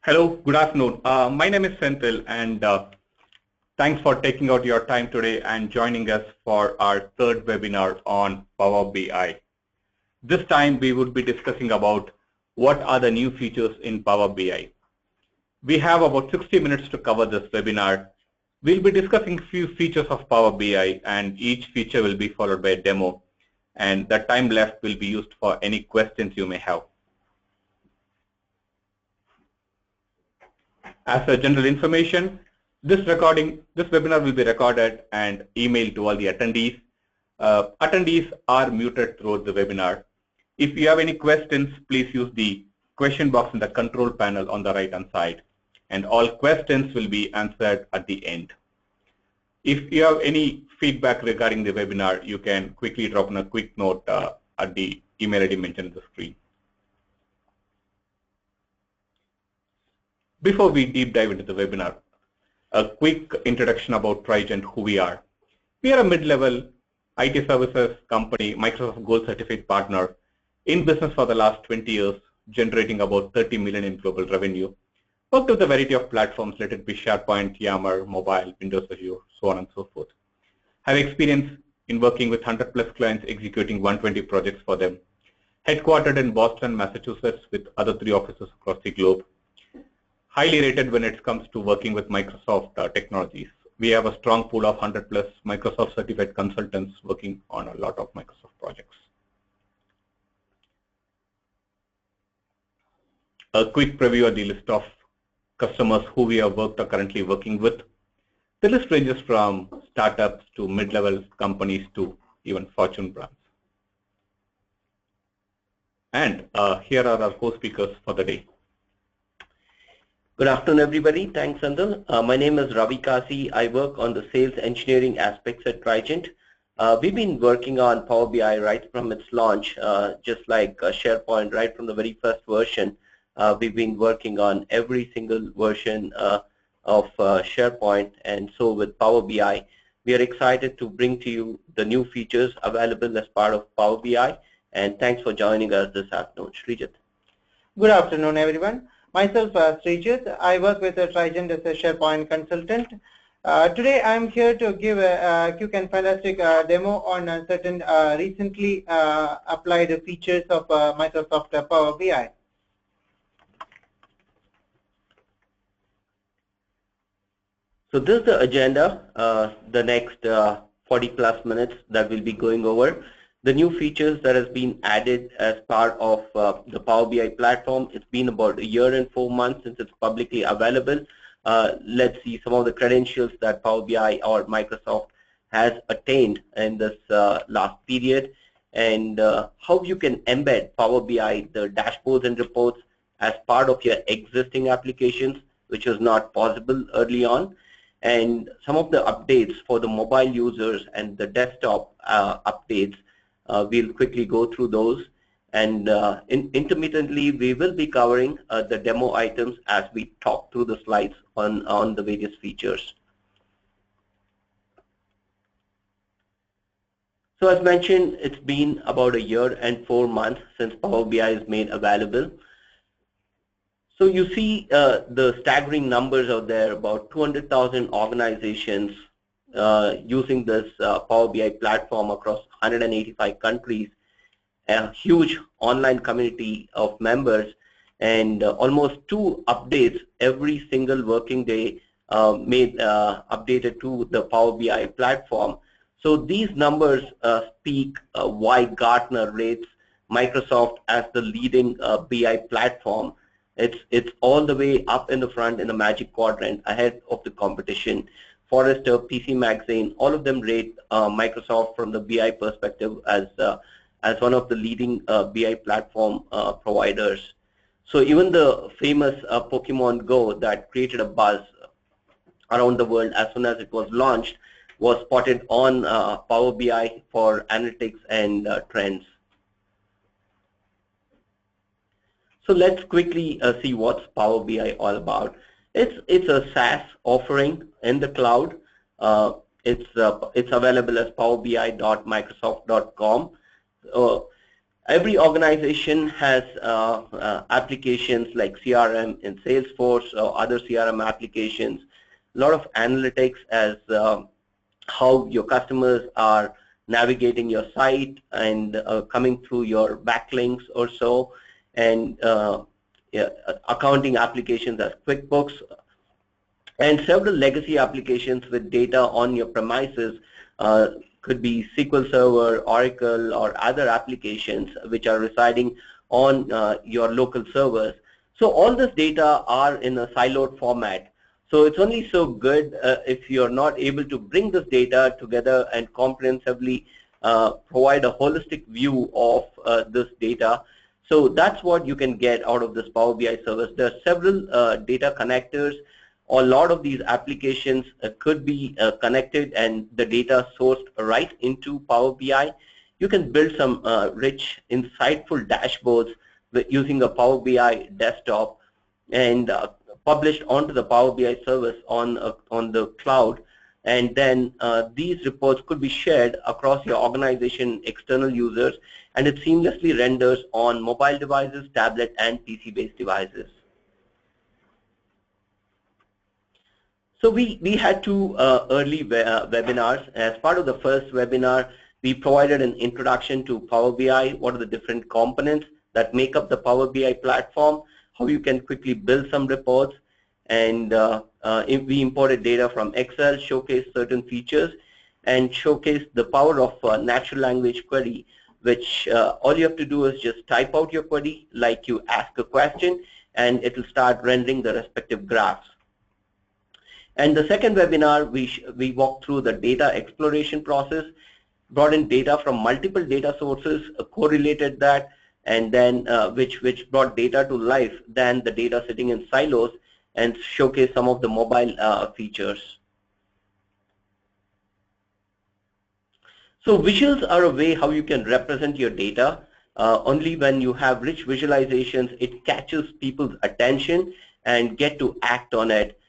Hello, good afternoon. My name is Senthil, and thanks for taking out your time today and joining us for our third webinar on Power BI. This time we would be discussing about what are the new features in Power BI. We have about 60 minutes to cover this webinar. We'll be discussing few features of Power BI, and each feature will be followed by a demo, and the time left will be used for any questions you may have. As a general information, this webinar will be recorded and emailed to all the attendees. Attendees are muted throughout the webinar. If you have any questions, please use the question box in the control panel on the right hand side, and all questions will be answered at the end. If you have any feedback regarding the webinar, you can quickly drop in a quick note at the email ID mentioned on the screen. Before we deep dive into the webinar, a quick introduction about Trigent, who we are. We are a mid-level IT services company, Microsoft Gold Certified partner, in business for the last 20 years, generating about 30 million in global revenue. Worked with a variety of platforms, let it be SharePoint, Yammer, mobile, Windows Azure, so on and so forth. Have experience in working with 100+ clients, executing 120 projects for them. Headquartered in Boston, Massachusetts, with other 3 offices across the globe. Highly rated when it comes to working with Microsoft technologies. We have a strong pool of 100+ Microsoft certified consultants working on a lot of Microsoft projects. A quick preview of the list of customers who we have worked or currently working with. The list ranges from startups to mid-level companies to even Fortune brands. And here are our co-speakers for the day. Good afternoon, everybody. Thanks, Senthil. My name is Ravi Kasi. I work on the sales engineering aspects at Trigent. We've been working on Power BI right from its launch, just like SharePoint, right from the very first version. We've been working on every single version of SharePoint, and so with Power BI, we are excited to bring to you the new features available as part of Power BI, and thanks for joining us this afternoon. Trigent. Good afternoon, everyone. Myself, Trigent. I work with Trigent as a SharePoint consultant. Today, I'm here to give a quick and fantastic demo on certain recently applied features of Microsoft Power BI. So this is the agenda, the next 40+ minutes that we'll be going over. The new features that has been added as part of the Power BI platform. It's been about a year and 4 months since it's publicly available. Let's see some of the credentials that Power BI or Microsoft has attained in this last period, and how you can embed Power BI, the dashboards and reports, as part of your existing applications, which was not possible early on, and some of the updates for the mobile users and the desktop updates. We'll quickly go through those, and intermittently we will be covering the demo items as we talk through the slides on the various features. So as mentioned, it's been about a year and 4 months since Power BI is made available. So you see the staggering numbers out there, about 200,000 organizations using this Power BI platform across 185 countries, a huge online community of members, and almost 2 updates every single working day made updated to the Power BI platform. So these numbers speak why Gartner rates Microsoft as the leading BI platform. It's all the way up in the front in the Magic Quadrant, ahead of the competition. Forrester, PC Magazine, all of them rate Microsoft from the BI perspective as one of the leading BI platform providers. So even the famous Pokemon Go that created a buzz around the world as soon as it was launched was spotted on Power BI for analytics and trends. So let's quickly see what's Power BI all about. It's a SaaS offering in the cloud. It's available as powerbi.microsoft.com. Every organization has applications like CRM in Salesforce or other CRM applications. A lot of analytics as how your customers are navigating your site and coming through your backlinks or so, and yeah, accounting applications as QuickBooks, and several legacy applications with data on your premises. Could be SQL Server, Oracle, or other applications which are residing on your local servers. So all this data are in a siloed format. So it's only so good if you're not able to bring this data together and comprehensively provide a holistic view of this data. So that's what you can get out of this Power BI service. There are several data connectors. A lot of these applications could be connected and the data sourced right into Power BI. You can build some rich, insightful dashboards using a Power BI desktop and published onto the Power BI service on the cloud. And then these reports could be shared across your organization, external users, and it seamlessly renders on mobile devices, tablet, and PC-based devices. So we had two early webinars. As part of the first webinar, we provided an introduction to Power BI, what are the different components that make up the Power BI platform, how you can quickly build some reports, and we imported data from Excel, showcased certain features, and showcased the power of natural language query, which all you have to do is just type out your query like you ask a question, and it will start rendering the respective graphs. And the second webinar, we walked through the data exploration process, brought in data from multiple data sources, correlated that, and then which brought data to life than the data sitting in silos, and showcased some of the mobile features. So visuals are a way how you can represent your data. Only when you have rich visualizations, it catches people's attention and get to act on it.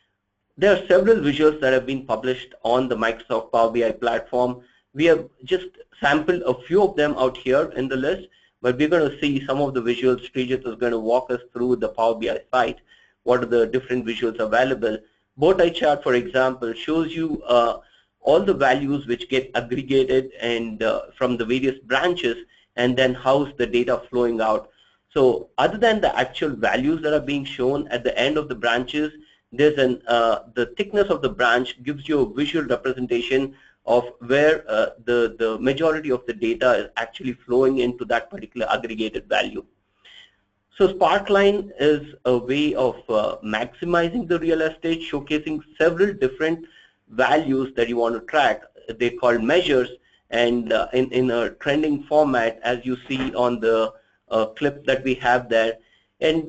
There are several visuals that have been published on the Microsoft Power BI platform. We have just sampled a few of them out here in the list, but we're going to see some of the visuals. Trigent is going to walk us through the Power BI site, what are the different visuals available. Bowtie chart, for example, shows you all the values which get aggregated and from the various branches, and then how's the data flowing out. So other than the actual values that are being shown at the end of the branches, there's the thickness of the branch gives you a visual representation of where the majority of the data is actually flowing into that particular aggregated value. So Sparkline is a way of maximizing the real estate, showcasing several different values that you want to track. They're called measures, and in a trending format, as you see on the clip that we have there. And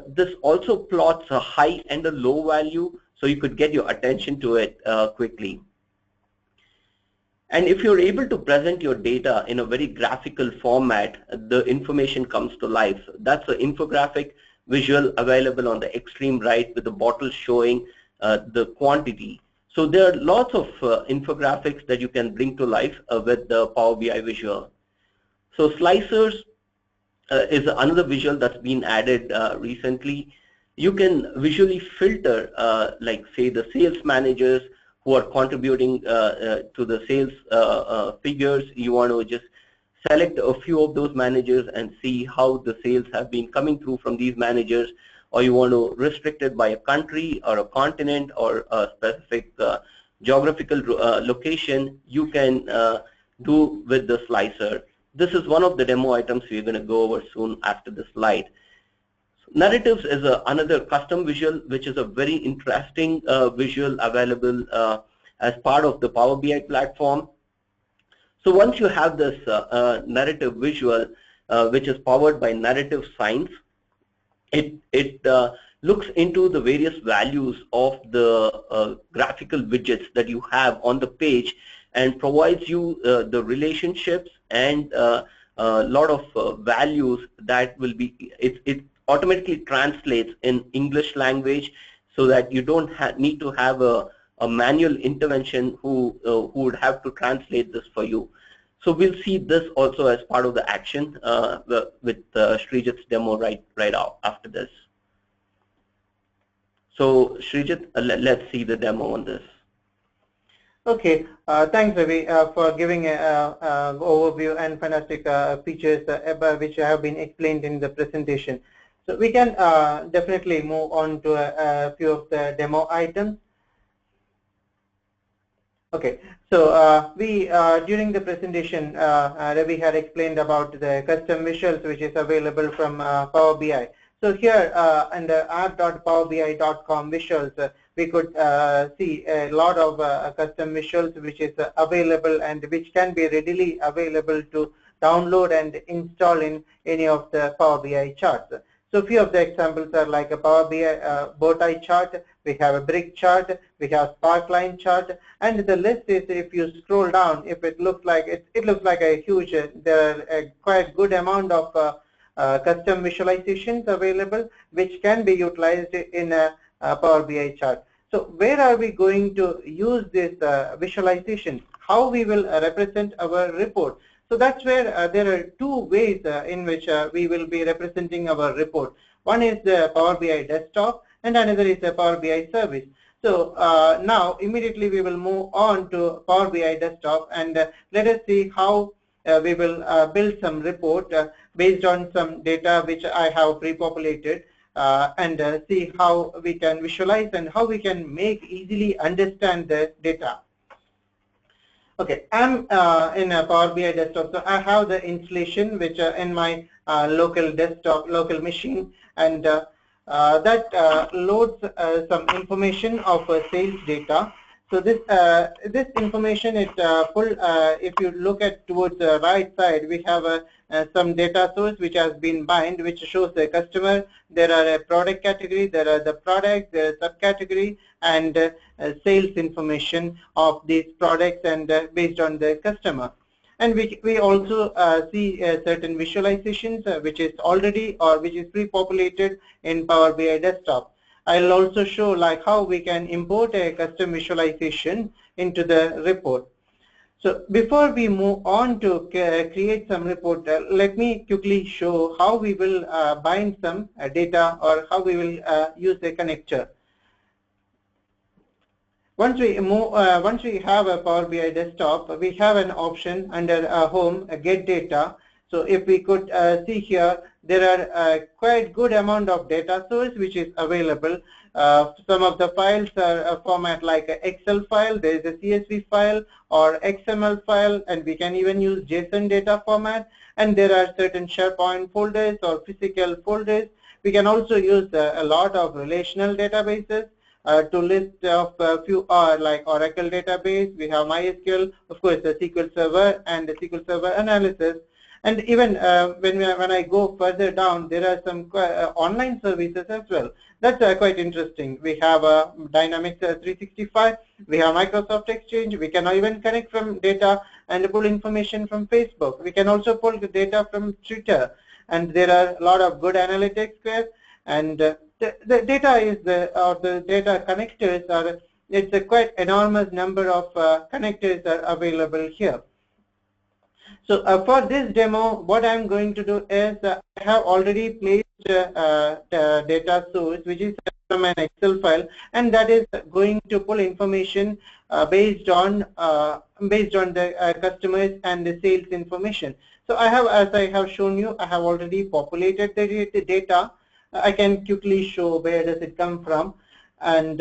this also plots a high and a low value, so you could get your attention to it quickly. And if you're able to present your data in a very graphical format, the information comes to life. That's an infographic visual available on the extreme right with the bottle showing the quantity. So there are lots of infographics that you can bring to life with the Power BI visual. So slicers is another visual that's been added recently. You can visually filter, like say the sales managers who are contributing to the sales figures. You want to just select a few of those managers and see how the sales have been coming through from these managers, or you want to restrict it by a country or a continent or a specific geographical location. You can do with the slicer. This is one of the demo items we're going to go over soon after the slide. Narratives is another custom visual, which is a very interesting visual available as part of the Power BI platform. So once you have this narrative visual, which is powered by narrative science, it looks into the various values of the graphical widgets that you have on the page and provides you the relationships and a lot of values that will be, it automatically translates in English language, so that you don't need to have a manual intervention who would have to translate this for you. So we'll see this also as part of the action with Srijit's demo right after this. So Srijit, let's see the demo on this. Okay, thanks Ravi for giving an overview and fantastic features which have been explained in the presentation. So we can definitely move on to a few of the demo items. Okay, so we during the presentation, Ravi had explained about the custom visuals which is available from Power BI. So here under app.powerbi.com visuals, we could see a lot of custom visuals which is available and which can be readily available to download and install in any of the Power BI charts. So few of the examples are like a Power BI bow tie chart, we have a brick chart, we have sparkline chart, and the list is, if you scroll down, if it looks like it looks like a huge, there are a quite good amount of custom visualizations available which can be utilized in a Power BI chart. So where are we going to use this visualization? How we will represent our report? So that's where there are two ways in which we will be representing our report. One is the Power BI desktop and another is the Power BI service. So now immediately we will move on to Power BI desktop and let us see how we will build some report based on some data which I have pre-populated and see how we can visualize and how we can make easily understand the data. Okay, I'm in a Power BI desktop, so I have the installation which in my local desktop, local machine, and that loads some information of sales data. So this information, it if you look at towards the right side, we have some data source which has been bind, which shows the customer. There are a product category, there are the product, there are subcategory, and sales information of these products and based on the customer. And we also see certain visualizations which is already or which is pre-populated in Power BI desktop. I'll also show like how we can import a custom visualization into the report. So before we move on to create some report, let me quickly show how we will bind some data or how we will use a connector. Once we have a Power BI desktop, we have an option under Home, Get Data. So if we could see here, there are quite good amount of data source which is available. Some of the files are a format like an Excel file, there is a CSV file or XML file, and we can even use JSON data format. And there are certain SharePoint folders or physical folders. We can also use a lot of relational databases. To list of a few like Oracle database, we have MySQL, of course the SQL Server and the SQL Server analysis. And even when I go further down, there are some online services as well. That's quite interesting. We have Dynamics 365, we have Microsoft Exchange, we can even connect from data and pull information from Facebook. We can also pull the data from Twitter, and there are a lot of good analytics there. And the data is the data connectors are, it's a quite enormous number of connectors are available here. So for this demo, what I'm going to do is I have already placed data source which is from an Excel file, and that is going to pull information based on the customers and the sales information. So I have, as I have shown you, I have already populated the data. I can quickly show where does it come from. And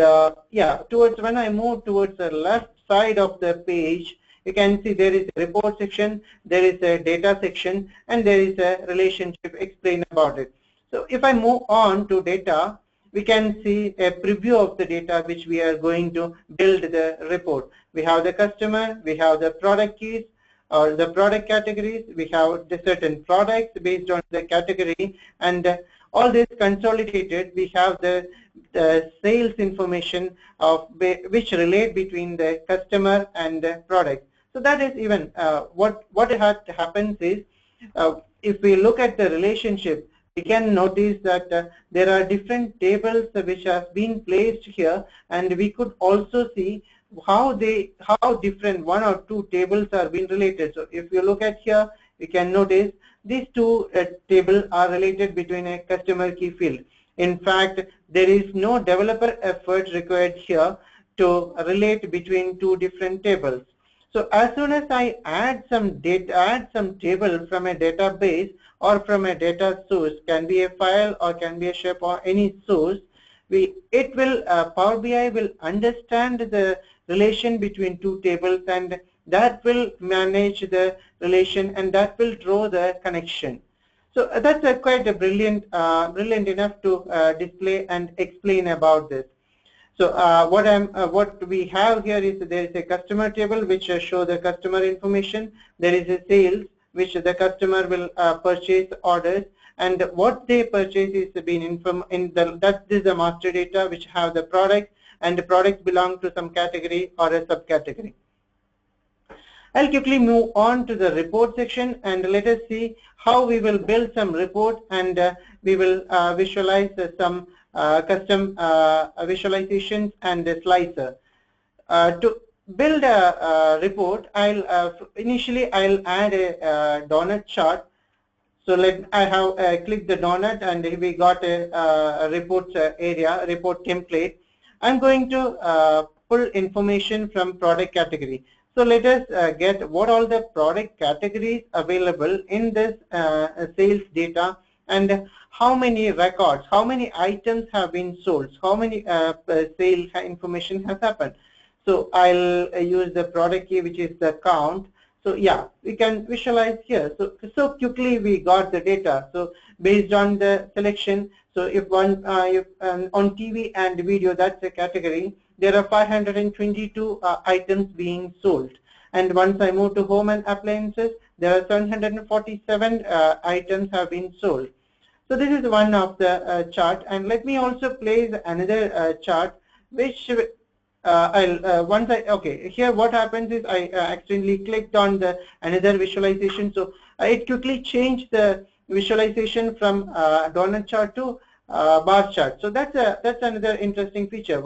yeah, when I move towards the left side of the page, you can see there is a report section, there is a data section, and there is a relationship explain about it. So if I move on to data, we can see a preview of the data which we are going to build the report. We have the customer, we have the product keys or the product categories, we have the certain products based on the category, and all this consolidated, we have the sales information of which relate between the customer and the product. So that is even what happens is if we look at the relationship, we can notice that there are different tables which have been placed here, and we could also see how different one or two tables are being related. So if you look at here, you can notice these two tables are related between a customer key field. In fact, there is no developer effort required here to relate between two different tables. So as soon as I add some data, add some table from a database or from a data source, can be a file or can be a shape or any source, Power BI will understand the relation between two tables, and that will manage the relation, and that will draw the connection. So that's quite a brilliant enough to display and explain about this. So what we have here is there is a customer table which show the customer information. There is a sales which the customer will purchase orders, and what they purchase is being that is the master data which have the product, and the products belong to some category or a subcategory. I'll quickly move on to the report section, and let us see how we will build some report, and we will visualize some custom visualizations and a slicer. To build a report, initially I'll add a donut chart. So I have clicked the donut, and we got a report area, report template. I'm going to pull information from product category. So let us get what all the product categories available in this sales data, and how many records, how many items have been sold, how many sale information has happened. So I'll use the product key, which is the count. So yeah, we can visualize here. So quickly we got the data. So based on the selection, so if on TV and video, that's a category, there are 522 items being sold. And once I move to home and appliances, there are 747 items have been sold. So this is one of the chart, and let me also place another chart, which here what happens is I accidentally clicked on the another visualization, so it quickly changed the visualization from donut chart to bar chart. So that's another interesting feature.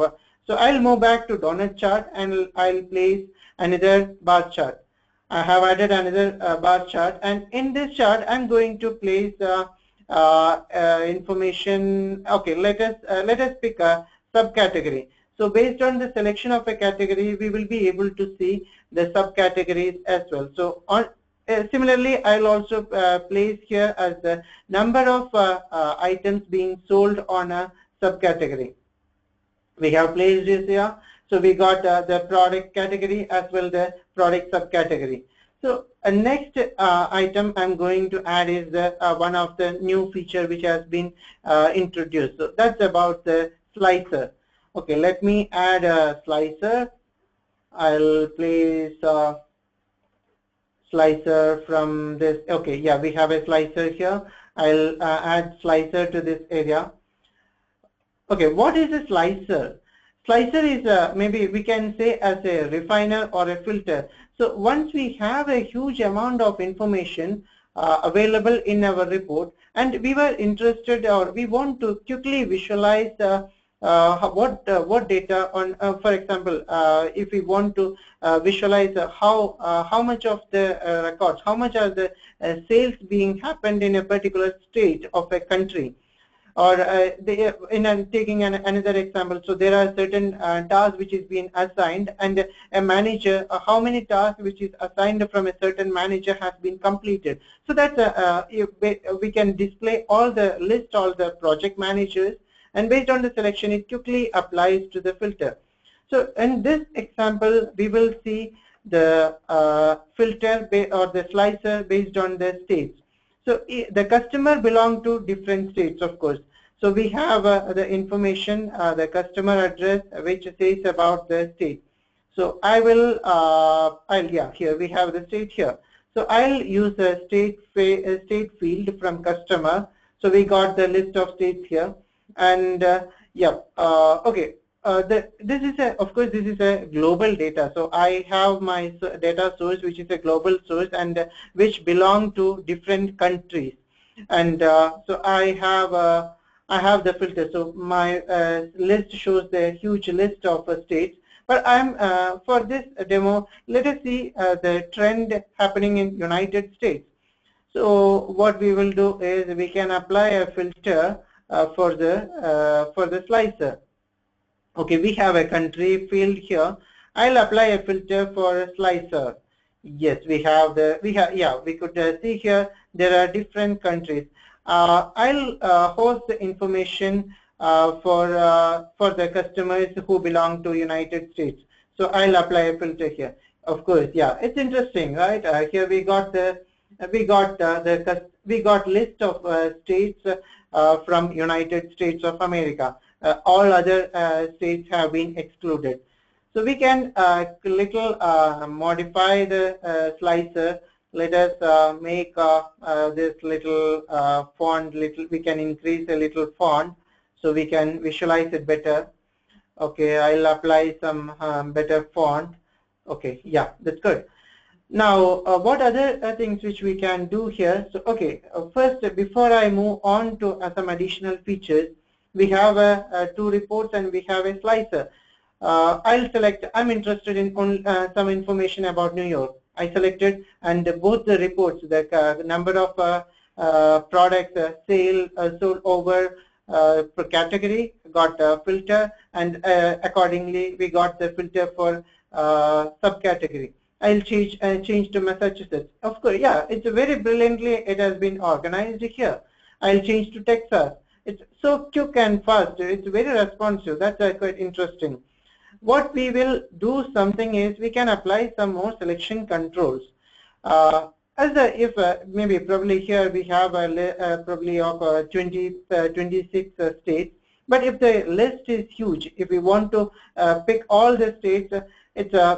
So I'll move back to donut chart, and I'll place another bar chart. I have added another bar chart, and in this chart I'm going to place information. Okay, let us pick a subcategory. So based on the selection of a category, we will be able to see the subcategories as well. So similarly, I'll also place here as the number of items being sold on a subcategory. We have placed this here. So we got the product category as well the product subcategory. So next item I'm going to add is one of the new feature which has been introduced. So that's about the slicer. Okay, let me add a slicer. I'll place a slicer from this. Okay, yeah, we have a slicer here. I'll add slicer to this area. Okay, what is a slicer? Slicer is maybe we can say as a refiner or a filter. So once we have a huge amount of information available in our report, and we were interested or we want to quickly visualize what data on, for example, if we want to visualize how much of the records, how much are the sales being happened in a particular state of a country, or taking another example. So there are certain tasks which is being assigned, and a manager, how many tasks which is assigned from a certain manager has been completed. So that's we can display all the list, all the project managers, and based on the selection, it quickly applies to the filter. So in this example, we will see the filter or the slicer based on the states. So the customer belong to different states, of course. So we have the information, the customer address, which says about the state. So I will, here we have the state here. So I'll use a state field from customer. So we got the list of states here, and okay. This is of course this is a global data. So I have my data source, which is a global source, and which belong to different countries. And so I have the filter. So my list shows the huge list of states. But for this demo, let us see the trend happening in United States. So what we will do is we can apply a filter for the slicer. Okay, we have a country field here. I'll apply a filter for a slicer. Yes, we could see here there are different countries. I'll host the information for the customers who belong to United States. So I'll apply a filter here. Of course, yeah, it's interesting, right? Here we got list of states from United States of America. All other states have been excluded. So we can little modify the slicer. Let us make this little font little. We can increase a little font so we can visualize it better. Okay, I'll apply some better font. Okay, yeah, that's good. Now, what other things which we can do here? So, okay, first, before I move on to some additional features, we have two reports and we have a slicer. I'll select, I'm interested in some information about New York. I selected, and both the reports, the number of products sold over per category got a filter, and accordingly we got the filter for subcategory. I'll change to Massachusetts. Of course, yeah, it's very brilliantly, it has been organized here. I'll change to Texas. It's so quick and fast. It's very responsive. That's quite interesting. What we will do something is we can apply some more selection controls. Maybe probably here we have a probably of 26 states. But if the list is huge, if we want to pick all the states,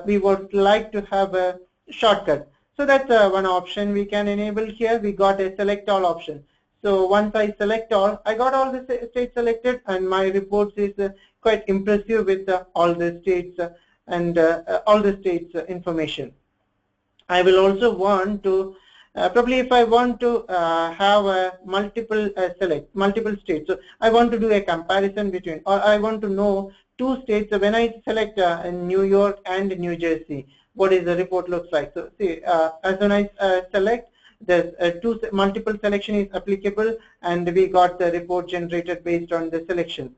we would like to have a shortcut. So that's one option we can enable here. We got a select all option. So once I select all, I got all the states selected, and my reports is quite impressive with all the states and all the states information. I will also want to probably if I want to have multiple states. So I want to do a comparison between, or I want to know two states. So when I select New York and New Jersey, what is the report looks like? So see, as soon as I select, there's multiple selection is applicable, and we got the report generated based on the selection.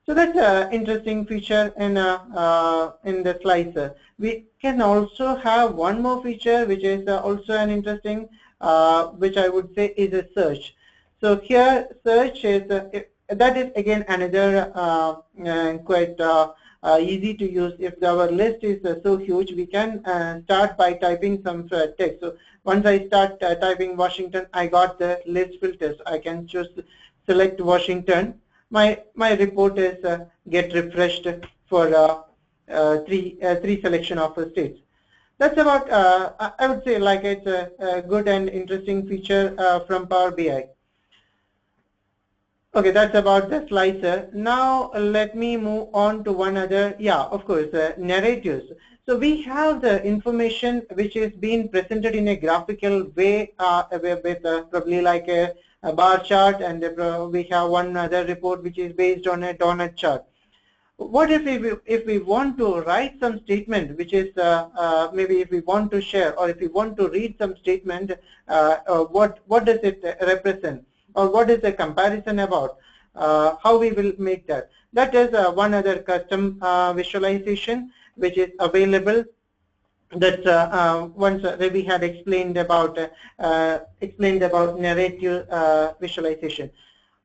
So that's an interesting feature in the slicer. We can also have one more feature, which is also an interesting, which I would say is a search. So here, search is that is again another quite easy to use. If our list is so huge, we can start by typing some text. So once I start typing Washington, I got the list filters. I can just select Washington. My report is get refreshed for three selection of states. That's about I would say like it's a good and interesting feature from Power BI. Okay, that's about the slicer. Now let me move on to one other. Yeah, of course, narratives. So we have the information which is being presented in a graphical way with probably like a bar chart, and we have one other report which is based on a donut chart. What if we want to write some statement which is maybe if we want to share, or if we want to read some statement, what does it represent, or what is the comparison about? How we will make that? That is one other custom visualization which is available. That once we had explained about narrative visualization.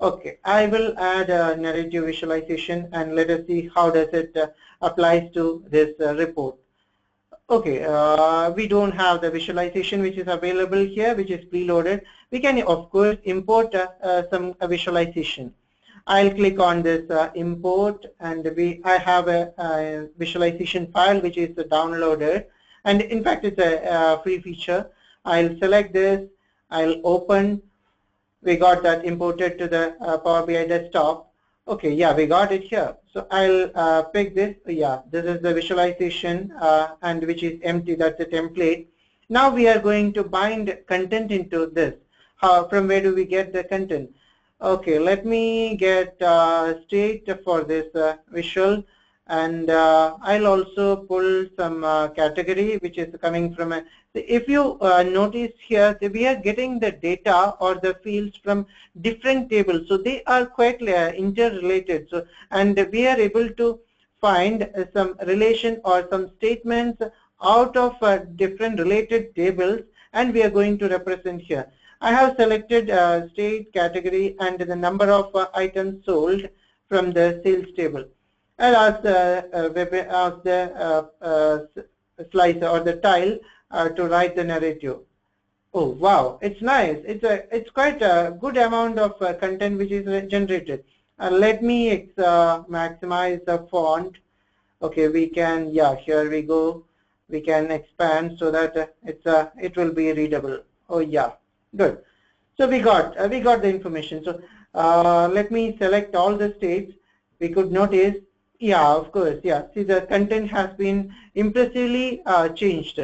Okay, I will add a narrative visualization, and let us see how does it applies to this report. Okay, we don't have the visualization which is available here, which is preloaded. We can of course import some visualization. I'll click on this import, and I have a visualization file which is downloaded, and in fact it's a free feature. I'll select this, I'll open. We got that imported to the Power BI desktop. Okay, yeah, we got it here. So I'll pick this. Yeah, this is the visualization and which is empty. That's a template. Now we are going to bind content into this. From where do we get the content? Okay, let me get state for this visual, and I'll also pull some category which is coming from a. If you notice here, we are getting the data or the fields from different tables, so they are quite interrelated. So, and we are able to find some relation or some statements out of different related tables, and we are going to represent here. I have selected state, category, and the number of items sold from the sales table. I'll ask the slicer or the tile to write the narrative. Oh wow, it's nice. It's quite a good amount of content which is generated. Let me maximize the font. Okay, we can, yeah, here we go. We can expand so that it will be readable. Oh yeah, good. So we got the information. So let me select all the states. We could notice, yeah, of course, yeah. See, the content has been impressively changed.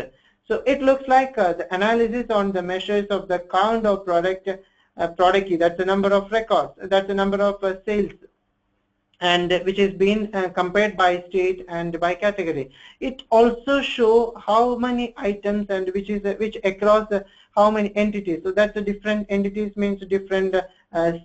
So it looks like the analysis on the measures of the count of product key. That's the number of records. That's the number of sales, and which is being compared by state and by category. It also show how many items and which across how many entities. So that's the different entities means different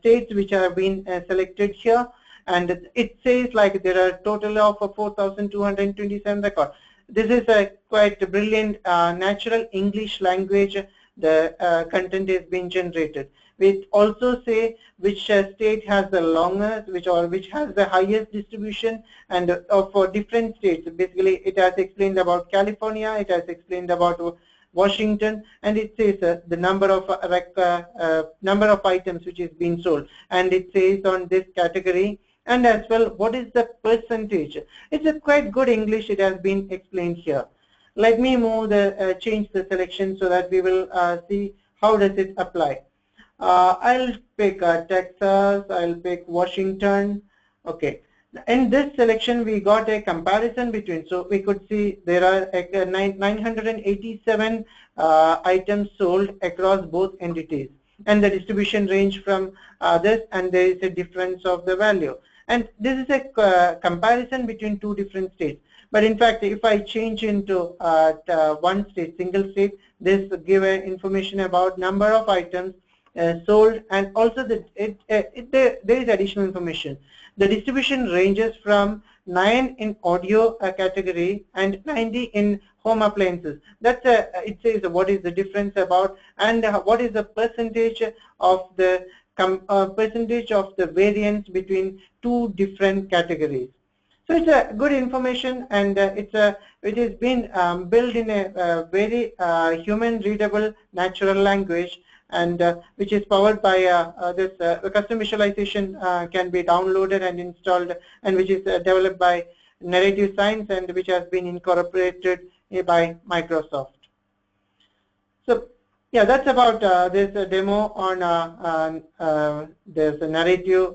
states which are being selected here, and it says like there are total of 4,227 records. This is a quite brilliant natural English language. The content is being generated. We also say which state has the longest, which has the highest distribution, and for different states. Basically, it has explained about California, it has explained about Washington, and it says the number of items which is being sold, and it says on this category, and as well what is the percentage. It's a quite good English. It has been explained here. Let me move the change the selection so that we will see how does it apply. I'll pick Texas, I'll pick Washington. Okay, in this selection we got a comparison between, so we could see there are 987 items sold across both entities, and the distribution range from this, and there is a difference of the value, and this is a comparison between two different states. But in fact, if I change into one state, single state, this give information about number of items sold, and also there is additional information. The distribution ranges from 9 in audio category and 90 in home appliances. That's it says what is the difference about, and what is the percentage of the variance between two different categories. So it's a good information, and it has been built in a very human readable natural language, and which is powered by this custom visualization can be downloaded and installed, and which is developed by Narrative Science, and which has been incorporated by Microsoft. So yeah, that's about this demo on there's a narrative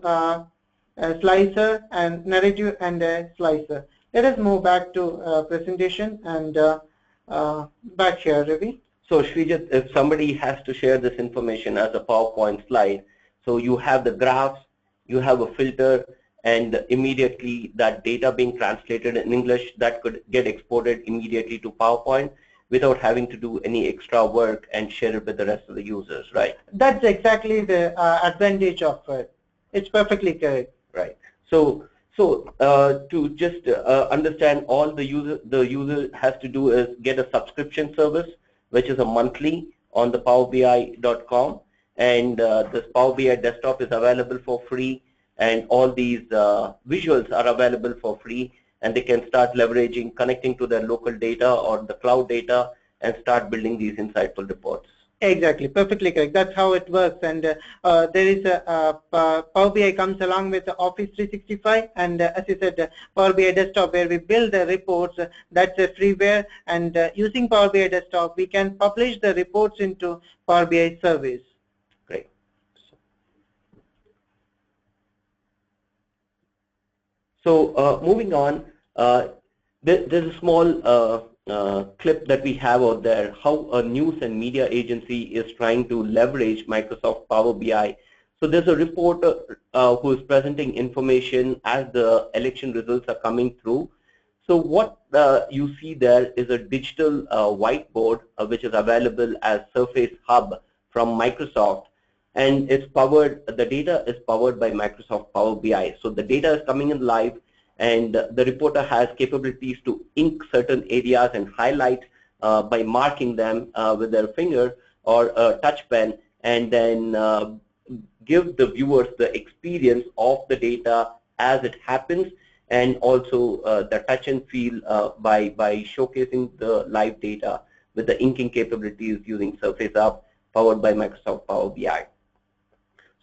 slicer and narrative and slicer. Let us move back to presentation, and back here, Ravi. So Trigent, if somebody has to share this information as a PowerPoint slide, so you have the graphs, you have a filter, and immediately that data being translated in English, that could get exported immediately to PowerPoint without having to do any extra work and share it with the rest of the users, right? That's exactly the advantage of it. It's perfectly correct. Right. So to just understand, all the user has to do is get a subscription service, which is a monthly on the powerbi.com, and this Power BI desktop is available for free, and all these visuals are available for free, and they can start leveraging, connecting to their local data or the cloud data, and start building these insightful reports. Exactly, perfectly correct. That's how it works. And there is a Power BI comes along with Office 365, and as you said, Power BI Desktop, where we build the reports. That's a freeware, and using Power BI Desktop, we can publish the reports into Power BI service. Great. So moving on, there's a small clip that we have out there, how a news and media agency is trying to leverage Microsoft Power BI. So there's a reporter who is presenting information as the election results are coming through, So what you see there is a digital whiteboard which is available as Surface Hub from Microsoft, and it's powered. The data is powered by Microsoft Power BI. So the data is coming in live, and the reporter has capabilities to ink certain areas and highlight by marking them with their finger or a touch pen, and then give the viewers the experience of the data as it happens, and also the touch and feel by showcasing the live data with the inking capabilities using Surface Hub powered by Microsoft Power BI.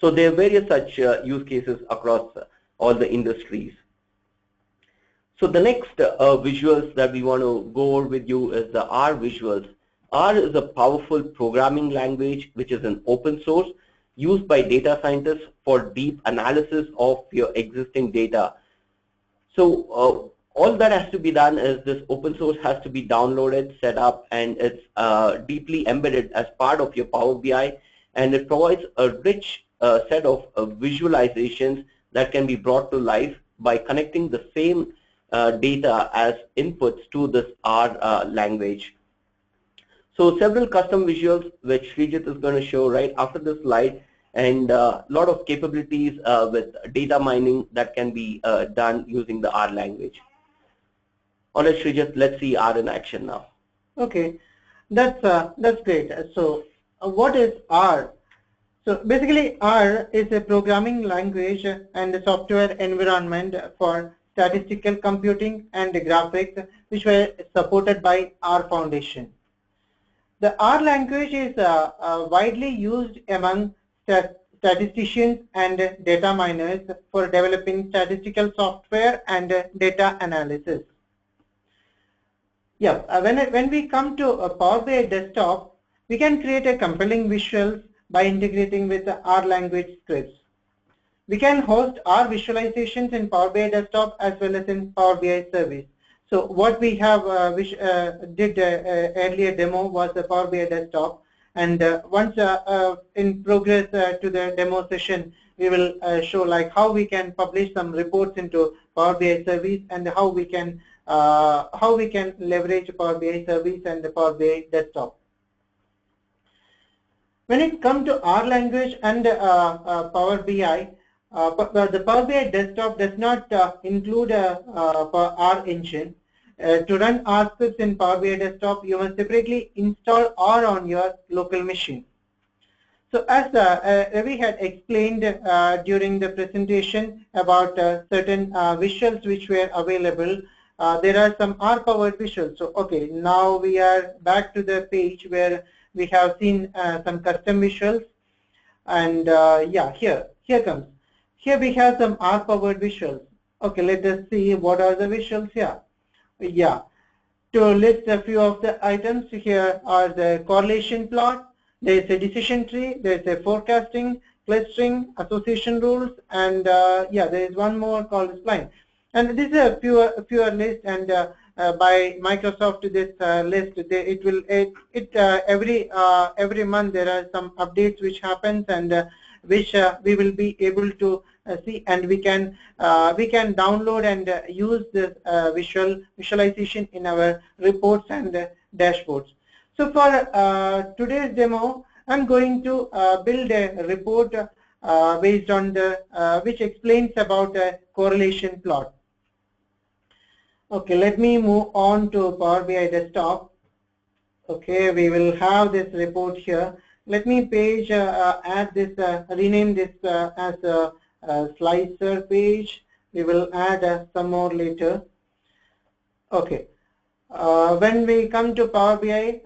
So there are various such use cases across all the industries. So the next visuals that we want to go over with you is the R visuals. R is a powerful programming language which is an open source used by data scientists for deep analysis of your existing data. So all that has to be done is this open source has to be downloaded, set up, and it's deeply embedded as part of your Power BI, and it provides a rich set of visualizations that can be brought to life by connecting the same data as inputs to this R language. So several custom visuals which Trigent is going to show right after this slide, and a lot of capabilities with data mining that can be done using the R language. Alright, Trigent, let's see R in action now. Okay, that's great. So what is R? So basically R is a programming language and a software environment for statistical computing and graphics which were supported by R Foundation. The R language is widely used among statisticians and data miners for developing statistical software and data analysis. Yeah, when we come to Power BI desktop, we can create a compelling visuals by integrating with the R language scripts. We can host R visualizations in Power BI desktop as well as in Power BI service. So what we have did earlier demo was the Power BI desktop, and once in progress to the demo session, we will show like how we can publish some reports into Power BI service and how we can leverage Power BI service and the Power BI desktop. When it comes to R language and Power BI, the Power BI desktop does not include R engine. To run R scripts in Power BI desktop, you must separately install R on your local machine. So as Ravi had explained during the presentation about certain visuals which were available, there are some R powered visuals. So okay, now we are back to the page where we have seen some custom visuals, and yeah, here comes. Here we have some R powered visuals. Okay, let us see what are the visuals here. Yeah, to list a few of the items, here are the correlation plot, there is a decision tree, there is a forecasting, clustering, association rules, and yeah, there is one more called spline. And this is a fewer list, and by Microsoft this list, every month there are some updates which happens, and which we will be able to see, and we can download and use this visualization in our reports and dashboards. So for today's demo, I'm going to build a report based on the which explains about a correlation plot. Okay, let me move on to Power BI desktop. Okay, we will have this report here. Let me add this, rename this as a slicer page. We will add some more later. Okay. When we come to Power BI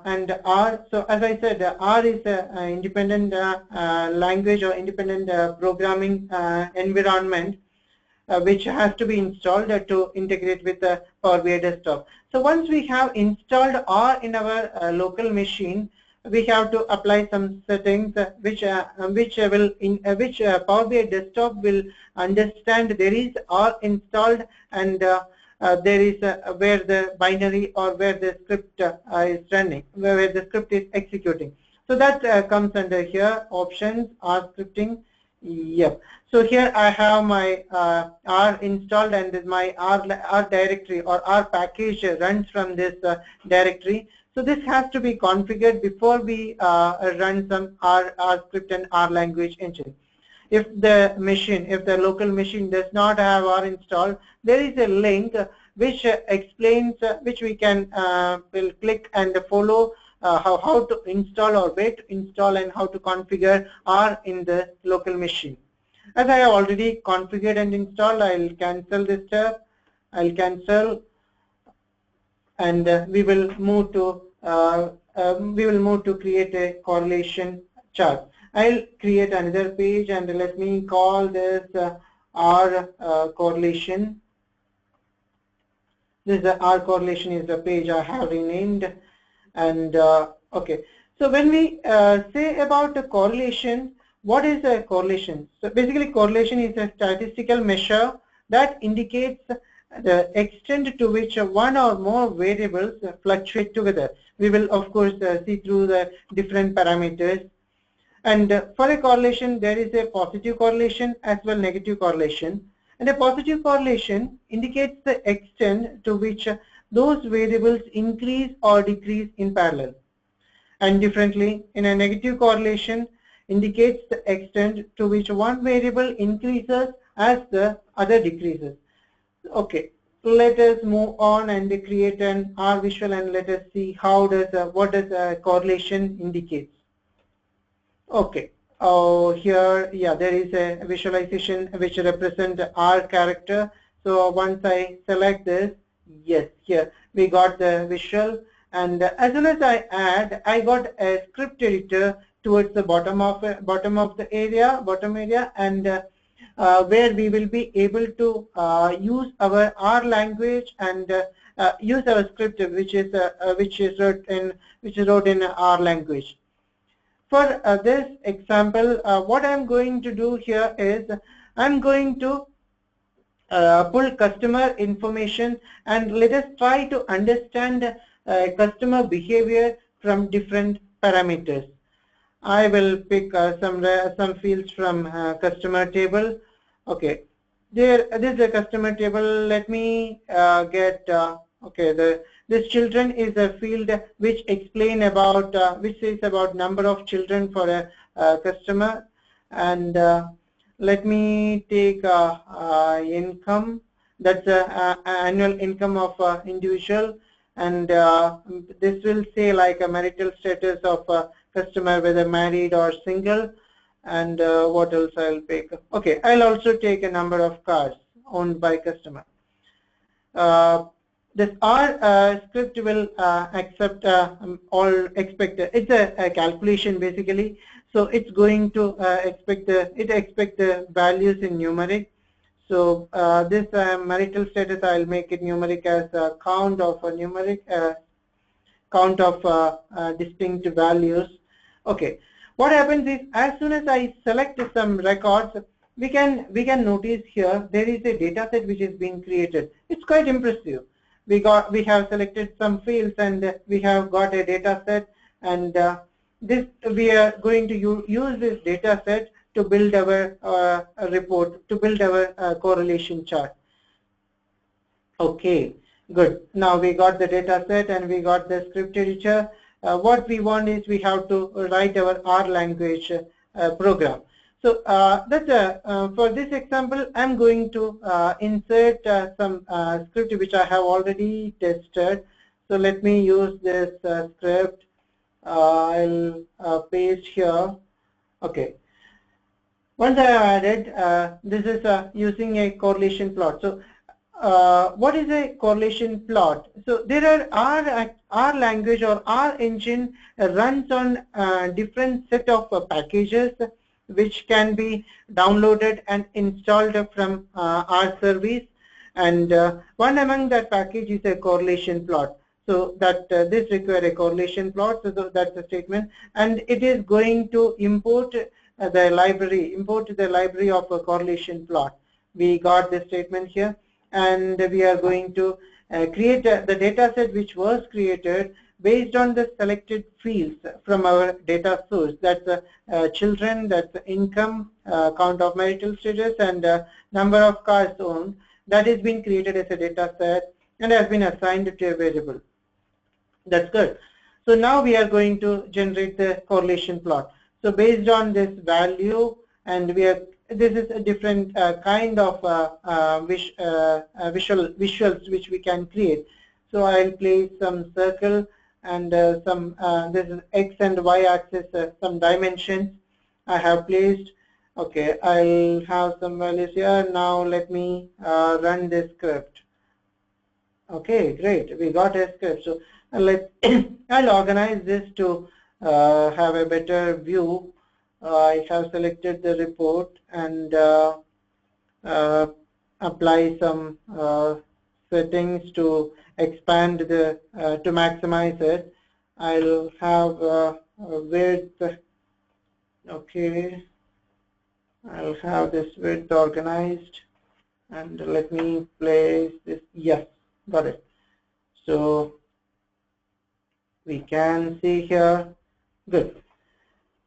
and R, so as I said, R is an independent language or independent programming environment which has to be installed to integrate with the Power BI desktop. So once we have installed R in our local machine, we have to apply some settings which Power BI desktop will understand there is R installed, and there is where the binary or where the script is running, where the script is executing. So that comes under here, options, R scripting. Yep. So here I have my R installed, and my R directory or R package runs from this directory. So this has to be configured before we run some R script and R language engine. If the local machine does not have R installed, there is a link which explains, which we can will click and follow how to install or where to install and how to configure R in the local machine. As I have already configured and installed, I'll cancel this tab. I'll cancel, and we will move to create a correlation chart. I'll create another page, and let me call this R correlation. This R correlation is the page I have renamed. And okay, so when we say about a correlation, what is a correlation? So basically, correlation is a statistical measure that indicates the extent to which one or more variables fluctuate together. We will of course see through the different parameters. And for a correlation, there is a positive correlation as well negative correlation. And a positive correlation indicates the extent to which those variables increase or decrease in parallel. And differently, in a negative correlation indicates the extent to which one variable increases as the other decreases. Okay, let us move on and create an R visual, and let us see how does what does a correlation indicates. Okay. Oh, here, yeah, there is a visualization which represents R character. So once I select this, yes, here we got the visual, and as soon as I add, I got a script editor towards the bottom of the area, and where we will be able to use our R language and use our script, which is wrote in R language. For this example, what I'm going to do here is I'm going to pull customer information, and let us try to understand customer behavior from different parameters. I will pick some fields from customer table. Okay, this is a customer table. Let me get okay. This children is a field which explain about which says about number of children for a customer, and let me take income. That's annual income of individual, and this will say like a marital status of customer, whether married or single, and what else I'll pick. Okay, I'll also take a number of cars owned by customer. This R script will accept all expected. It's a calculation basically, so it's going to expect the values in numeric. So this marital status, I'll make it numeric as a count of distinct values. Okay, what happens is as soon as I select some records, we can notice here there is a data set which is being created. It's quite impressive. We have selected some fields, and we have got a data set, and we are going to use this data set to build our report, to build our correlation chart. Okay, good. Now we got the data set and we got the script editor. What we want is we have to write our R language program. So for this example, I'm going to insert some script which I have already tested. So let me use this script. I'll paste here. Okay. Once I have added, this is using a correlation plot. So what is a correlation plot? So there are R language or R engine runs on different set of packages which can be downloaded and installed from R service, and one among that package is a correlation plot. So that this requires a correlation plot. So that's the statement, and it is going to import the library of a correlation plot. We got the statement here, and we are going to create the data set which was created based on the selected fields from our data source, that's children, that's income, count of marital status, and number of cars owned, that is being created as a data set and has been assigned to a variable. That's good. So now we are going to generate the correlation plot. So based on this value, and this is a different kind of visuals which we can create. So I'll place some circle and this is X and Y axis, some dimensions I have placed. Okay, I'll have some values here. Now let me run this script. Okay, great. We got a script. So I'll organize this to have a better view. I have selected the report and apply some settings to expand the to maximize it. I'll have width. Okay, I'll have this width organized, and let me place this. Yes, got it. So we can see here. Good.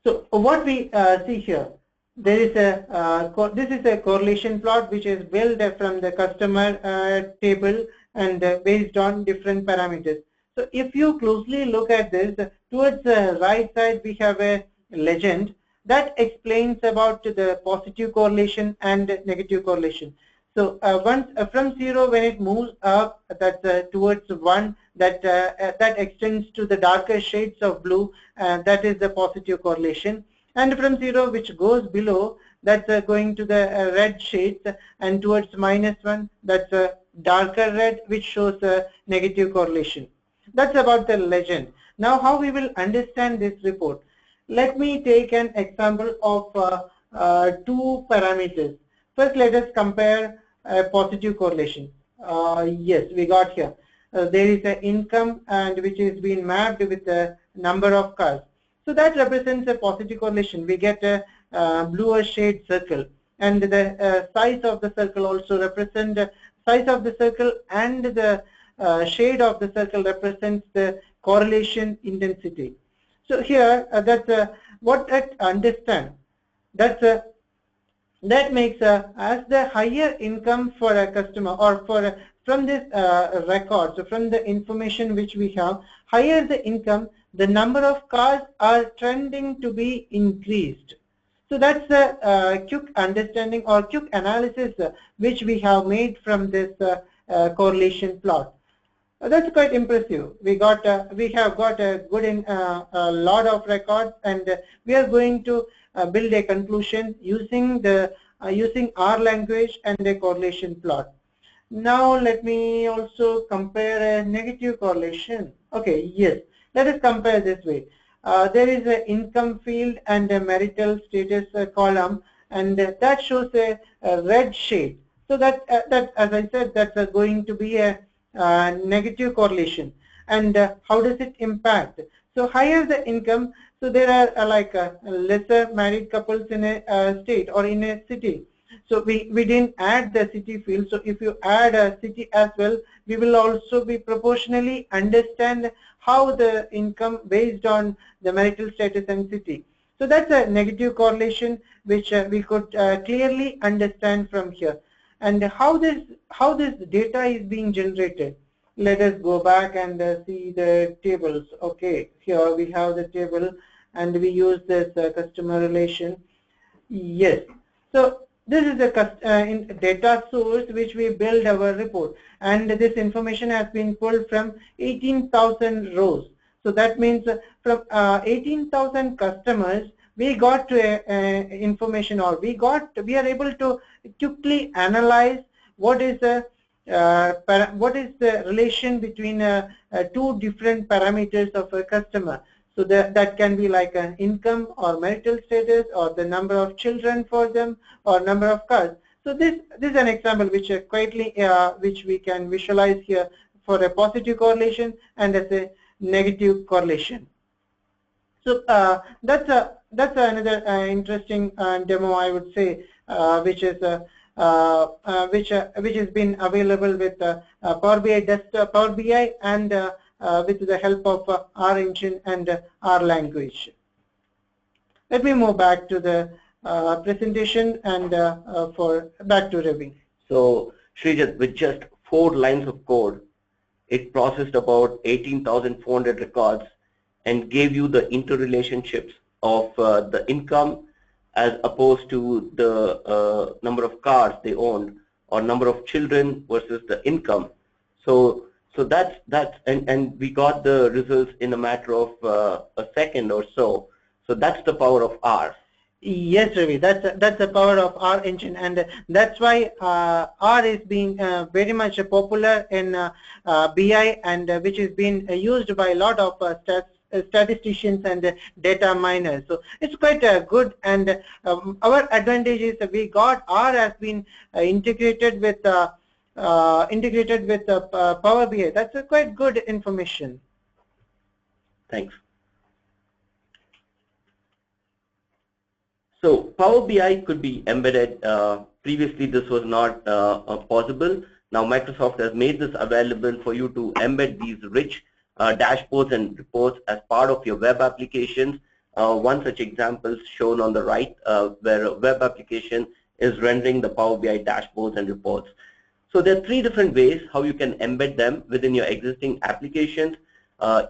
So what we see here, there is this is a correlation plot which is built from the customer table and based on different parameters. So if you closely look at this, towards the right side we have a legend that explains about the positive correlation and negative correlation. So once from 0, when it moves up, that's towards 1, that extends to the darker shades of blue, that is the positive correlation. And from 0, which goes below, that's going to the red shades, and towards -1, that's a darker red, which shows a negative correlation. That's about the legend. Now, how we will understand this report? Let me take an example of 2 parameters. First, let us compare positive correlation. Yes, we got here. There is an income and which is being mapped with the number of cars. So that represents a positive correlation. We get a bluer shade circle, and the size of the circle also represents the size of the circle, and the shade of the circle represents the correlation intensity. So here that's what I understand. That makes as the higher income for a customer, or for from this record, so from the information which we have, higher the income, the number of cars are trending to be increased. So that's a quick understanding or quick analysis which we have made from this correlation plot. That's quite impressive. We have got a good a lot of records, and we are going to build a conclusion using the using R language and a correlation plot. Now let me also compare a negative correlation. Okay, yes, let us compare this way. There is an income field and a marital status column, and that shows a red shade. So that as I said, that's going to be a negative correlation. And how does it impact? So higher the income, so there are lesser married couples in a state or in a city. So we didn't add the city field. So if you add a city as well, we will also be proportionally understand how the income based on the marital status and city. So that's a negative correlation which we could clearly understand from here. And how this data is being generated. Let us go back and see the tables. Okay, here we have the table, and we use this customer relation. Yes, so this is a data source which we build our report, and this information has been pulled from 18,000 rows. So that means from 18,000 customers, we got to information, or we are able to quickly analyze what is the relation between 2 different parameters of a customer. So that can be like an income or marital status, or the number of children for them, or number of cars. So this is an example which which we can visualize here for a positive correlation and as a negative correlation. So that's another interesting demo, I would say, which has been available with Power BI Desktop, Power BI and with the help of R engine and R language. Let me move back to the presentation and back to Ravi. So Trigent, with just 4 lines of code, it processed about 18,400 records and gave you the interrelationships of the income as opposed to the number of cars they owned or number of children versus the income. So that's and we got the results in a matter of a second or so. So that's the power of R. Yes, Ravi, that's the power of R engine, and that's why R is being very much popular in BI, and which is being used by a lot of statisticians and data miners. So it's quite good, and our advantage is that we got R has been integrated with Power BI. That's a quite good information. Thanks. So Power BI could be embedded. Previously, this was not possible. Now Microsoft has made this available for you to embed these rich dashboards and reports as part of your web applications. One such example is shown on the right, where a web application is rendering the Power BI dashboards and reports. So there are 3 different ways how you can embed them within your existing applications.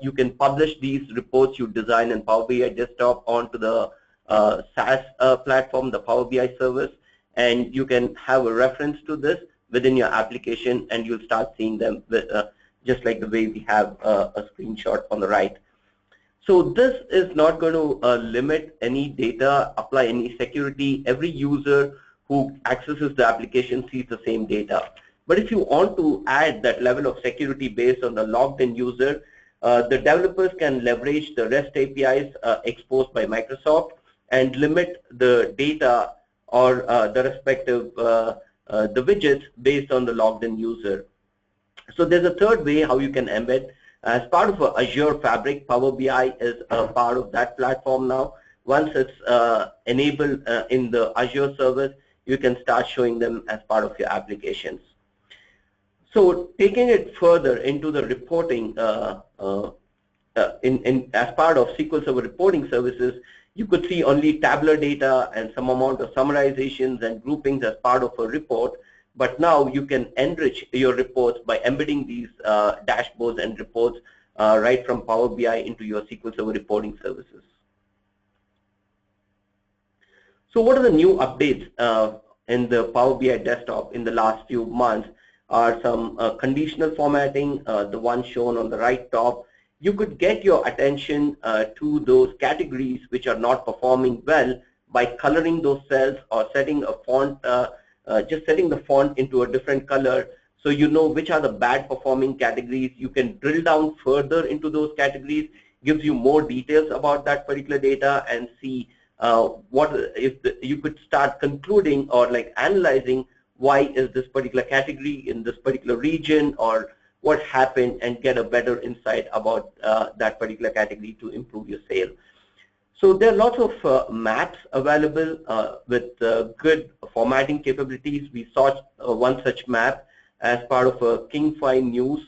You can publish these reports you design in Power BI desktop onto the SaaS platform, the Power BI service, and you can have a reference to this within your application, and you'll start seeing them with, just like the way we have a screenshot on the right. So this is not going to limit any data, apply any security. Every user who accesses the application sees the same data. But if you want to add that level of security based on the logged in user, the developers can leverage the REST APIs exposed by Microsoft and limit the data or the respective the widgets based on the logged in user. So there's a third way how you can embed. As part of Azure Fabric, Power BI is a part of that platform now. Once it's enabled in the Azure service, you can start showing them as part of your applications. So taking it further into the reporting, as part of SQL Server reporting services, you could see only tabular data and some amount of summarizations and groupings as part of a report. But now you can enrich your reports by embedding these dashboards and reports right from Power BI into your SQL Server reporting services. So what are the new updates in the Power BI desktop in the last few months? Are some conditional formatting, the one shown on the right top. You could get your attention to those categories which are not performing well by coloring those cells or setting a font, just setting the font into a different color, so you know which are the bad performing categories. You can drill down further into those categories, gives you more details about that particular data, and see what if you could start concluding or like analyzing why is this particular category in this particular region, or what happened, and get a better insight about that particular category to improve your sale. So there are lots of maps available with good formatting capabilities. We saw one such map as part of a Kingfy News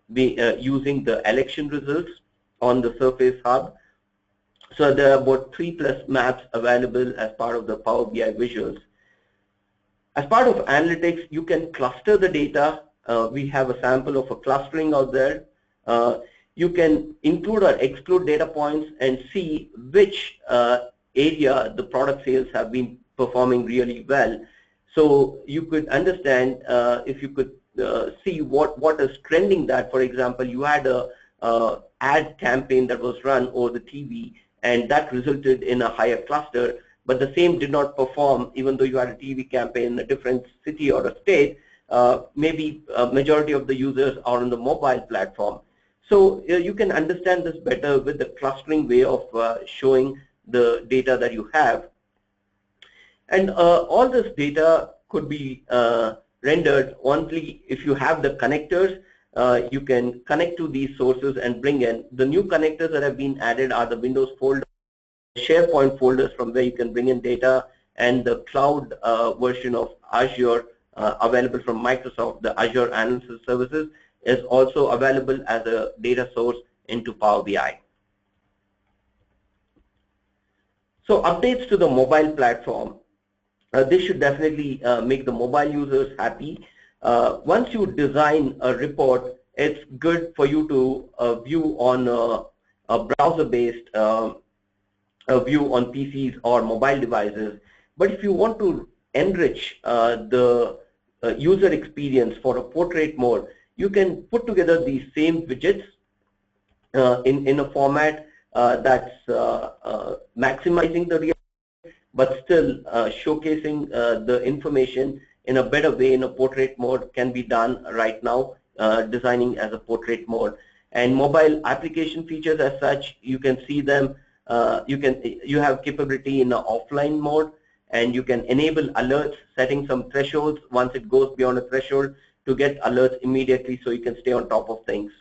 using the election results on the Surface Hub. So there are about 3+ maps available as part of the Power BI visuals. As part of analytics, you can cluster the data. We have a sample of a clustering out there. You can include or exclude data points and see which area the product sales have been performing really well. So you could understand if you could see what is trending that. For example, you had a ad campaign that was run over the TV, and that resulted in a higher cluster, but the same did not perform even though you had a TV campaign in a different city or a state. Maybe a majority of the users are on the mobile platform. So you can understand this better with the clustering way of showing the data that you have. And all this data could be rendered only if you have the connectors. You can connect to these sources and bring in. The new connectors that have been added are the Windows folder, SharePoint folders from where you can bring in data, and the cloud version of Azure available from Microsoft, the Azure Analysis Services, is also available as a data source into Power BI. So updates to the mobile platform, this should definitely make the mobile users happy. Once you design a report, it's good for you to view on a browser-based view on PCs or mobile devices. But if you want to enrich the user experience for a portrait mode, you can put together these same widgets in a format that's maximizing the real, but still showcasing the information in a better way in a portrait mode can be done right now, designing as a portrait mode. And mobile application features as such, you can see them. You have capability in the offline mode, and you can enable alerts, setting some thresholds once it goes beyond a threshold to get alerts immediately so you can stay on top of things.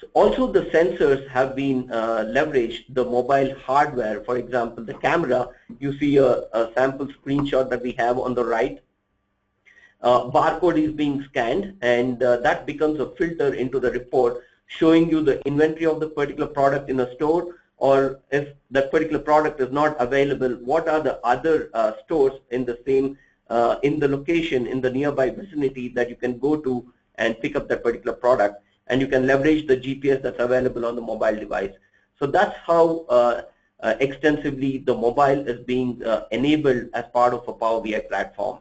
So also the sensors have been leveraged, the mobile hardware, for example, the camera. You see a sample screenshot that we have on the right. Barcode is being scanned, and that becomes a filter into the report, showing you the inventory of the particular product in a store, or if that particular product is not available, what are the other stores in the same, in the location, in the nearby vicinity that you can go to and pick up that particular product. And you can leverage the GPS that's available on the mobile device. So that's how extensively the mobile is being enabled as part of a Power BI platform.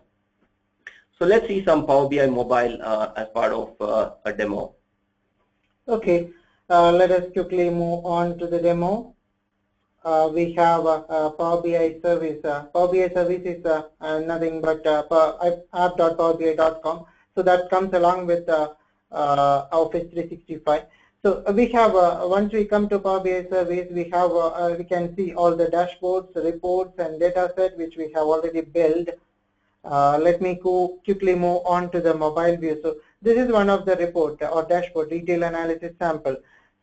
So let's see some Power BI mobile as part of a demo. Okay, let us quickly move on to the demo. We have a Power BI service. Power BI service is nothing but app.powerbi.com. So that comes along with Office 365. So we have once we come to Power BI service, we have we can see all the dashboards, reports, and data set which we have already built. Let me quickly move on to the mobile view. So this is one of the report or dashboard, detail analysis sample.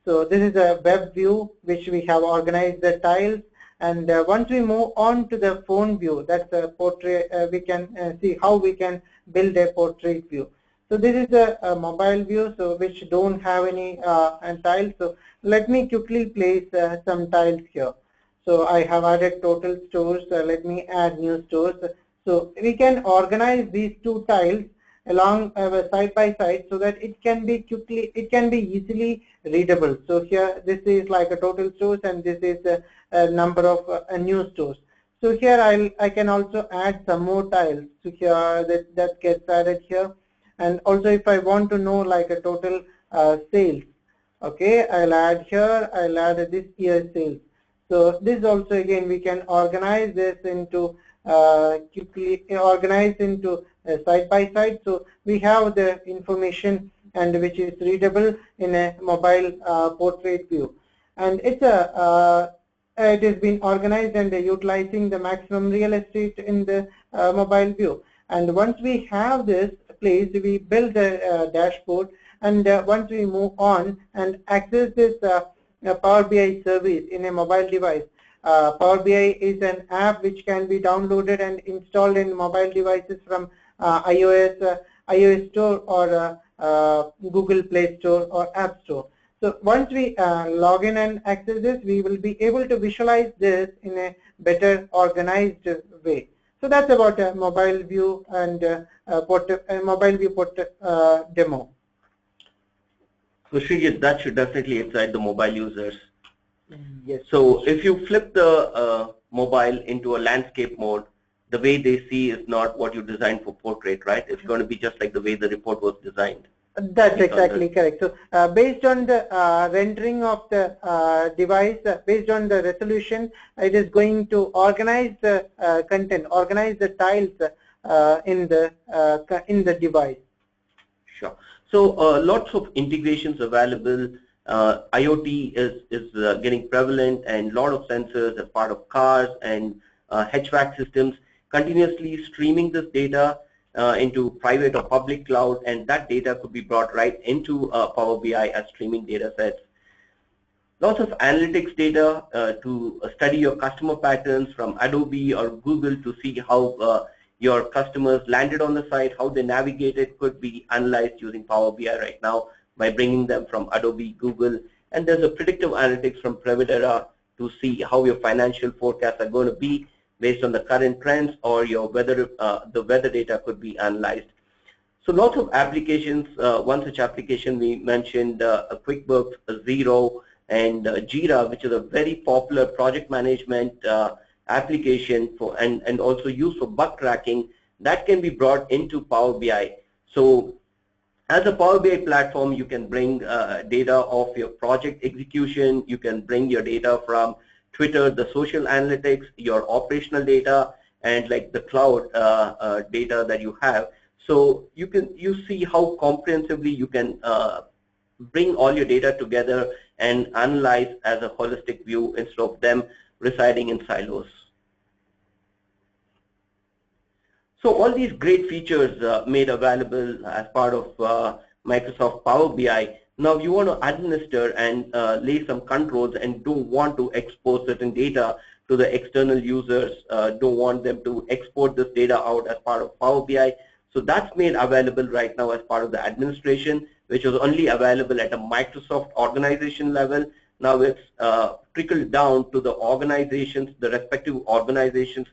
So this is a web view which we have organized the tiles, and once we move on to the phone view, that's a portrait. We can see how we can build a portrait view. So this is a mobile view, so which don't have any tiles. So let me quickly place some tiles here. So I have added total stores. Let me add new stores. So we can organize these two tiles along side by side so that it can be easily readable. So here this is like a total stores, and this is a number of new stores. So here I can also add some more tiles. So here that gets added here. And also if I want to know like a total sales, okay, I'll add here, I'll add this year's sales. So this also again we can organize this into quickly organized into side by side. So we have the information and which is readable in a mobile portrait view. And it's it has been organized and utilizing the maximum real estate in the mobile view. And once we have this place, we build the dashboard, and once we move on and access this Power BI service in a mobile device. Power BI is an app which can be downloaded and installed in mobile devices from iOS Store or Google Play Store or App Store. So once we log in and access this, we will be able to visualize this in a better organized way. So that's about a mobile view and mobile view demo. So Trigent, that should definitely excite the mobile users. Yes. So if you flip the mobile into a landscape mode, the way they see is not what you designed for portrait, right? It's going to be just like the way the report was designed. That's exactly correct. So based on the rendering of the device, based on the resolution, it is going to organize the content, organize the tiles in the device. Sure. So lots of integrations available. IoT is getting prevalent, and a lot of sensors as part of cars and HVAC systems continuously streaming this data into private or public cloud, and that data could be brought right into Power BI as streaming data sets. Lots of analytics data to study your customer patterns from Adobe or Google to see how your customers landed on the site, how they navigated could be analyzed using Power BI right now by bringing them from Adobe, Google, and there's a predictive analytics from Prevadera to see how your financial forecasts are going to be based on the current trends, or your weather, the weather data could be analyzed. So lots of applications. One such application we mentioned, QuickBooks, Xero, and Jira, which is a very popular project management application for and also used for bug tracking, that can be brought into Power BI. So as a Power BI platform, you can bring data of your project execution, you can bring your data from Twitter, the social analytics, your operational data, and like the cloud data that you have. So you see how comprehensively you can bring all your data together and analyze as a holistic view instead of them residing in silos. So all these great features made available as part of Microsoft Power BI. Now you want to administer and lay some controls and don't want to expose certain data to the external users, don't want them to export this data out as part of Power BI. So that's made available right now as part of the administration, which was only available at a Microsoft organization level. Now it's trickled down to the organizations, the respective organizations,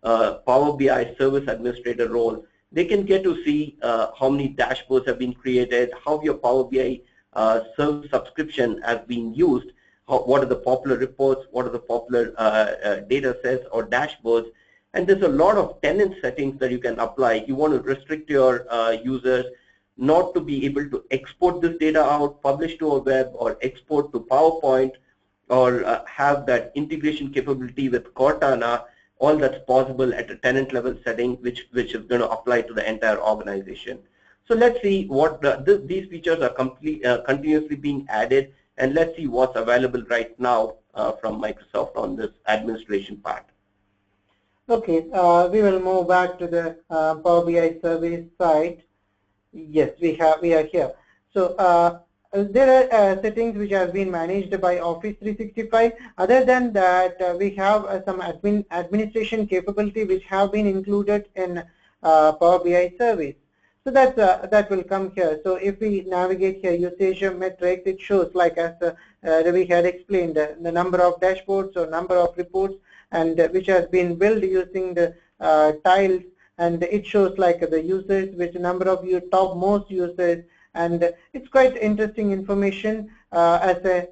Power BI service administrator role. They can get to see how many dashboards have been created, how your Power BI service subscription has been used, what are the popular reports, what are the popular data sets or dashboards. And there's a lot of tenant settings that you can apply. You want to restrict your users not to be able to export this data out, publish to a web, or export to PowerPoint, or have that integration capability with Cortana. All that's possible at a tenant level setting, which is going to apply to the entire organization. So let's see what these features are continuously being added, and let's see what's available right now from Microsoft on this administration part. Okay, we will move back to the Power BI service side. Yes, we are here. So there are settings which have been managed by Office 365. Other than that, we have some administration capability which have been included in Power BI service. So that will come here. So if we navigate here, usage metrics, it shows, like as Ravi had explained, the number of dashboards or number of reports, and which has been built using the tiles, and it shows like the users, which number of your top most users. And it's quite interesting information as a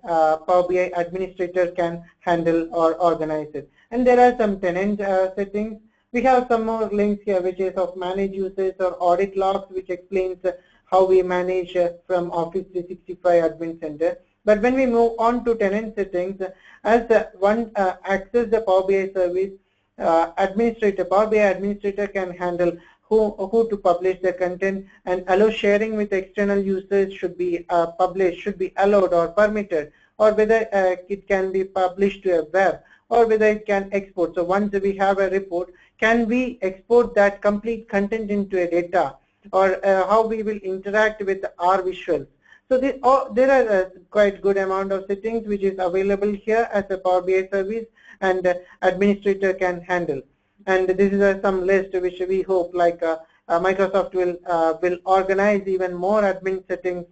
Power BI administrator can handle or organize it. And there are some tenant settings. We have some more links here, which is of manage users or audit logs, which explains how we manage from Office 365 Admin Center. But when we move on to tenant settings, as one access the Power BI service, Power BI administrator can handle who to publish the content, and allow sharing with external users should be published, should be allowed or permitted, or whether it can be published to a web, or whether it can export. So once we have a report, can we export that complete content into a data, or how we will interact with our visuals. So there are a quite good amount of settings which is available here as a Power BI service, and administrator can handle. And this is some list which we hope like Microsoft will organize even more admin settings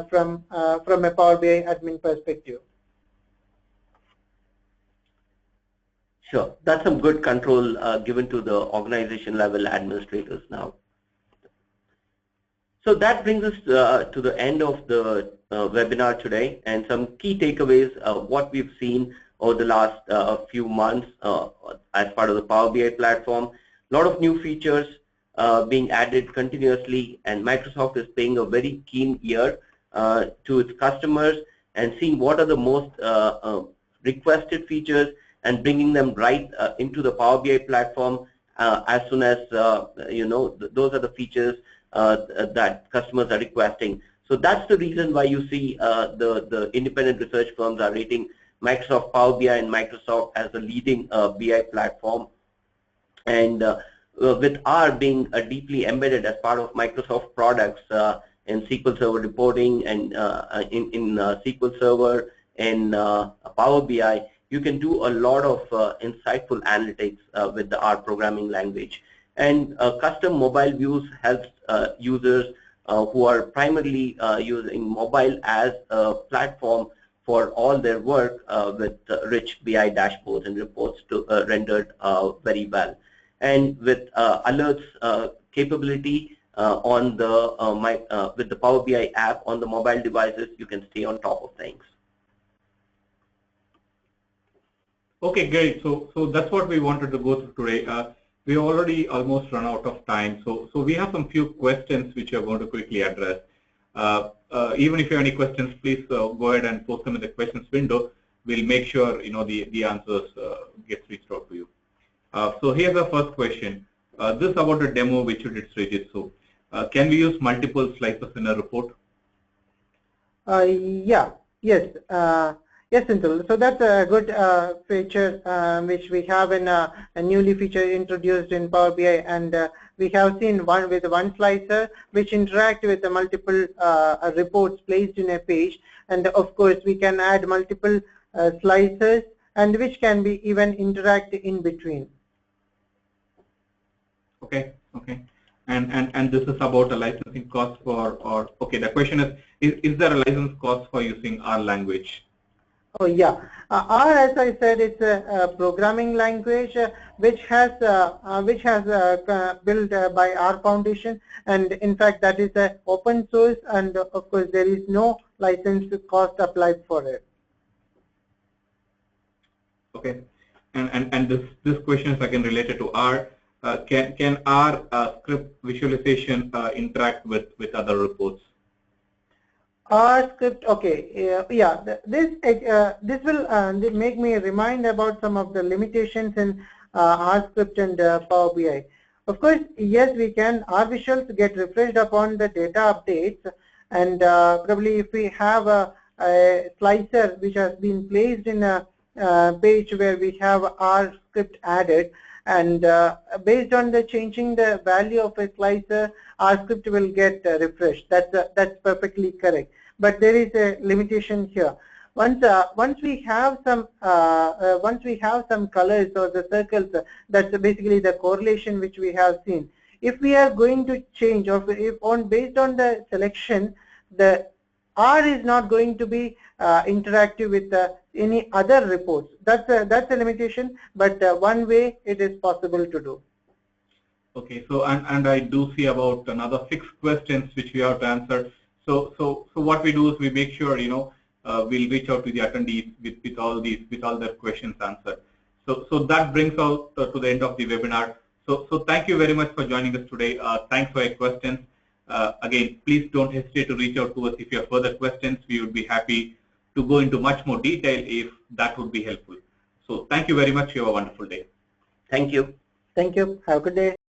from a Power BI admin perspective. Sure, that's some good control given to the organization level administrators now. So that brings us to the end of the webinar today, and some key takeaways of what we've seen over the last few months as part of the Power BI platform. A lot of new features being added continuously, and Microsoft is paying a very keen ear to its customers and seeing what are the most requested features and bringing them right into the Power BI platform as soon as those are the features that customers are requesting. So that's the reason why you see the independent research firms are rating Microsoft Power BI and Microsoft as the leading BI platform. And with R being deeply embedded as part of Microsoft products in SQL Server reporting and in SQL Server and Power BI, you can do a lot of insightful analytics with the R programming language. And custom mobile views helps users who are primarily using mobile as a platform for all their work with rich BI dashboards and reports to rendered very well. And with alerts capability on the with the Power BI app on the mobile devices, you can stay on top of things. Okay, great. So that's what we wanted to go through today. We already almost run out of time, so we have some few questions which we are going to quickly address. Even if you have any questions, please go ahead and post them in the questions window. We'll make sure the answers get reached out to you. So here's the first question. This is about a demo which you did, Trigent. So can we use multiple slices in a report? Yes, Senthil. So that's a good feature which we have in a newly feature introduced in Power BI, and we have seen one slicer which interact with the multiple reports placed in a page, and of course we can add multiple slicers and which can be even interact in between. Okay. And this is about a licensing cost for, or okay, the question is there a license cost for using R language? Oh yeah, R, as I said, it's a programming language which has built by R Foundation, and in fact that is a open source, and of course there is no license cost applied for it. Okay, and this question is again related to R. Can R script visualization interact with other reports? R script, okay, this will make me remind about some of the limitations in R script and Power BI. Of course, yes, we can. R visuals get refreshed upon the data updates, and probably if we have a slicer which has been placed in a page where we have R script added, and based on the changing the value of a slicer, R script will get refreshed. That's perfectly correct. But there is a limitation here. Once we have some colors or the circles, that's basically the correlation which we have seen. If we are going to change, or based on the selection, the R is not going to be interactive with any other reports. That's a limitation, but one way it is possible to do. Okay, so and I do see about another 6 questions which we have to answer. So what we do is we make sure we'll reach out to the attendees with all their questions answered. So that brings out to the end of the webinar. So thank you very much for joining us today. Thanks for your questions. Again, please don't hesitate to reach out to us if you have further questions. We would be happy to go into much more detail if that would be helpful. So thank you very much. You have a wonderful day. Thank you. Thank you. Have a good day.